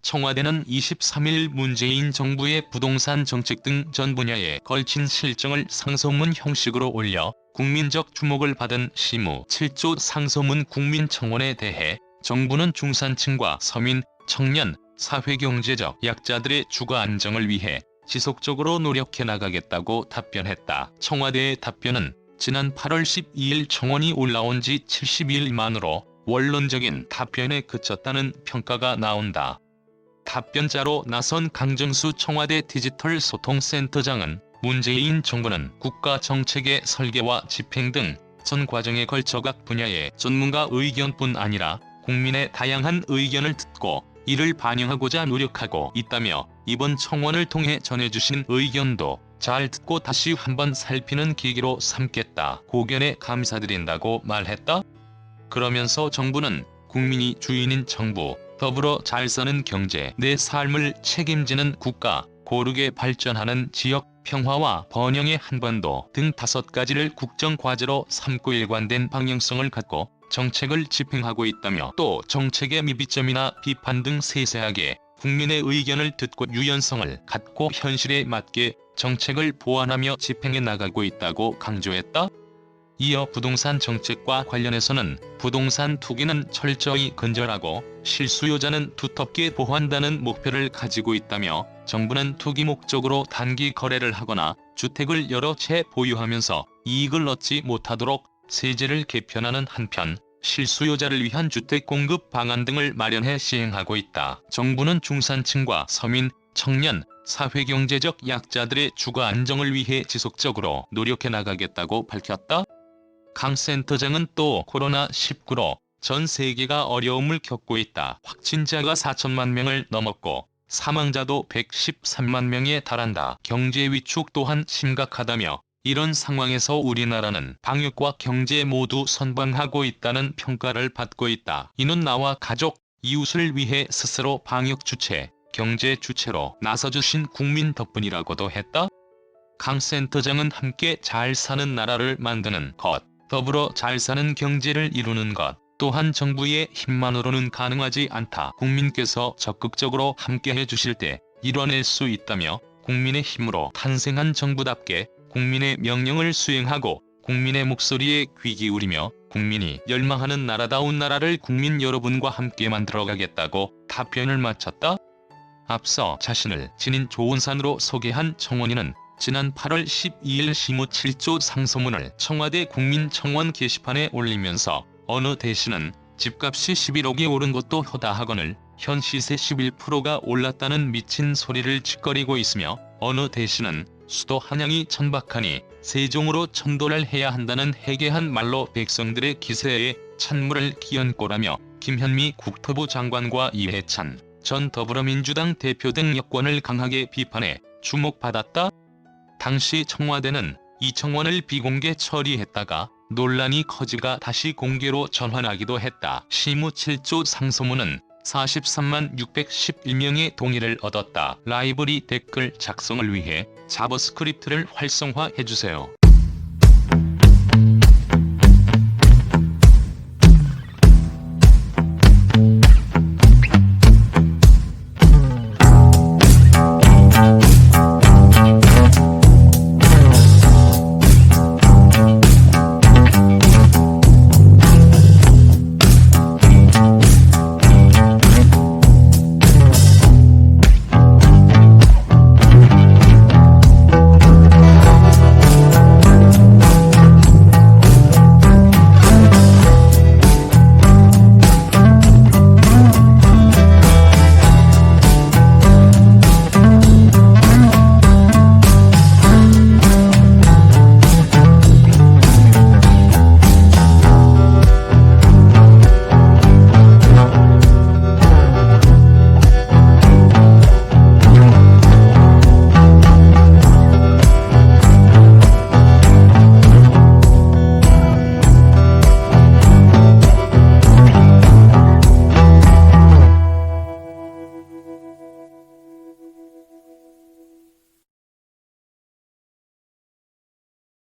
청와대는 23일 문재인 정부의 부동산 정책 등 전 분야에 걸친 실정을 상소문 형식으로 올려 국민적 주목을 받은 시무 7조 상소문 국민청원에 대해 정부는 중산층과 서민, 청년, 사회경제적 약자들의 주거 안정을 위해 지속적으로 노력해 나가겠다고 답변했다. 청와대의 답변은 지난 8월 12일 청원이 올라온 지 70일 만으로 원론적인 답변에 그쳤다는 평가가 나온다. 답변자로 나선 강정수 청와대 디지털 소통센터장은 문재인 정부는 국가 정책의 설계와 집행 등 전 과정에 걸쳐 각 분야의 전문가 의견뿐 아니라 국민의 다양한 의견을 듣고 이를 반영하고자 노력하고 있다며 이번 청원을 통해 전해주신 의견도 잘 듣고 다시 한번 살피는 계기로 삼겠다. 고견에 감사드린다고 말했다. 그러면서 정부는 국민이 주인인 정부, 더불어 잘 사는 경제, 내 삶을 책임지는 국가, 고르게 발전하는 지역, 평화와 번영의 한반도 등 5가지를 국정과제로 삼고 일관된 방향성을 갖고 정책을 집행하고 있다며 또 정책의 미비점이나 비판 등 세세하게 국민의 의견을 듣고 유연성을 갖고 현실에 맞게 정책을 보완하며 집행해 나가고 있다고 강조했다. 이어 부동산 정책과 관련해서는 부동산 투기는 철저히 근절하고 실수요자는 두텁게 보호한다는 목표를 가지고 있다며 정부는 투기 목적으로 단기 거래를 하거나 주택을 여러 채 보유하면서 이익을 얻지 못하도록 세제를 개편하는 한편 실수요자를 위한 주택 공급 방안 등을 마련해 시행하고 있다. 정부는 중산층과 서민, 청년, 사회경제적 약자들의 주거 안정을 위해 지속적으로 노력해 나가겠다고 밝혔다. 강 센터장은 또 코로나19로 전 세계가 어려움을 겪고 있다. 확진자가 4천만 명을 넘었고 사망자도 113만 명에 달한다. 경제 위축 또한 심각하다며 이런 상황에서 우리나라는 방역과 경제 모두 선방하고 있다는 평가를 받고 있다. 이는 나와 가족, 이웃을 위해 스스로 방역 주체, 경제 주체로 나서주신 국민 덕분이라고도 했다. 강 센터장은 함께 잘 사는 나라를 만드는 것, 더불어 잘 사는 경제를 이루는 것 또한 정부의 힘만으로는 가능하지 않다. 국민께서 적극적으로 함께해 주실 때 이뤄낼 수 있다며 국민의 힘으로 탄생한 정부답게 국민의 명령을 수행하고 국민의 목소리에 귀 기울이며 국민이 열망하는 나라다운 나라를 국민 여러분과 함께 만들어가겠다고 답변을 마쳤다. 앞서 자신을 진인 조은산으로 소개한 청원인은 지난 8월 12일 시무 7조 상소문을 청와대 국민청원 게시판에 올리면서 어느 대신은 집값이 11억이 오른 것도 허다하거늘 현 시세 11%가 올랐다는 미친 소리를 짓거리고 있으며 어느 대신은 수도 한양이 천박하니 세종으로 천도를 해야 한다는 해괴한 말로 백성들의 기세에 찬물을 끼얹고라며 김현미 국토부 장관과 이해찬 전 더불어민주당 대표 등 여권을 강하게 비판해 주목받았다. 당시 청와대는 이 청원을 비공개 처리했다가 논란이 커지가 다시 공개로 전환하기도 했다. 시무 7조 상소문은 43만 611명의 동의를 얻었다. 라이브러리 댓글 작성을 위해 자바스크립트를 활성화해주세요.